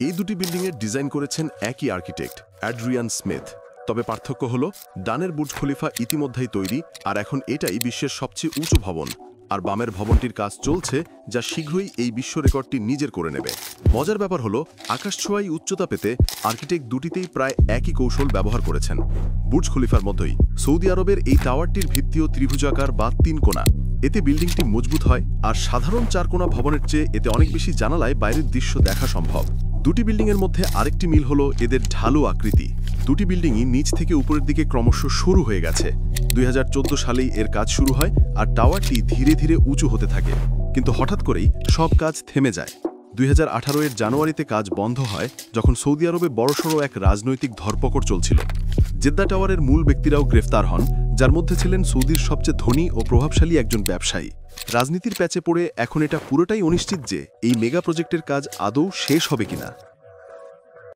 এই দুটি বিল্ডিংয়ের ডিজাইন করেছেন একই আর্কিটেক্ট অ্যাড্রিয়ান স্মিথ। তবে পার্থক্য হল ডানের বুর্জ খলিফা ইতিমধ্যেই তৈরি, আর এখন এটাই বিশ্বের সবচেয়ে উঁচু ভবন। আর বামের ভবনটির কাজ চলছে, যা শীঘ্রই এই বিশ্ব রেকর্ডটি নিজের করে নেবে। মজার ব্যাপার হলো, আকাশছোঁয়াই উচ্চতা পেতে আর্কিটেক্ট দুটিতেই প্রায় একই কৌশল ব্যবহার করেছেন। বুর্জ খলিফার মতোই সৌদি আরবের এই টাওয়ারটির ভিত্তিও ত্রিভুজাকার বা তিনকোণা। এতে বিল্ডিংটি মজবুত হয়, আর সাধারণ চারকোণা ভবনের চেয়ে এতে অনেক বেশি জানালায় বাইরের দৃশ্য দেখা সম্ভব। দুটি বিল্ডিংয়ের মধ্যে আরেকটি মিল হলো এদের ঢালু আকৃতি। দুটি বিল্ডিংই নিচ থেকে উপরের দিকে ক্রমশ শুরু হয়ে গেছে। 2014 সালেই এর কাজ শুরু হয়, আর টাওয়ারটি ধীরে ধীরে উঁচু হতে থাকে। কিন্তু হঠাৎ করেই সব কাজ থেমে যায়। 2018 এর জানুয়ারিতে কাজ বন্ধ হয়, যখন সৌদি আরবে বড়সড় এক রাজনৈতিক ধরপকড় চলছিল। জেদ্দা টাওয়ারের মূল ব্যক্তিরাও গ্রেফতার হন, যার মধ্যে ছিলেন সৌদির সবচেয়ে ধনী ও প্রভাবশালী একজন ব্যবসায়ী। রাজনীতির প্যাচে পড়ে এখন এটা পুরোটাই অনিশ্চিত যে এই মেগা প্রজেক্টের কাজ আদৌ শেষ হবে কিনা।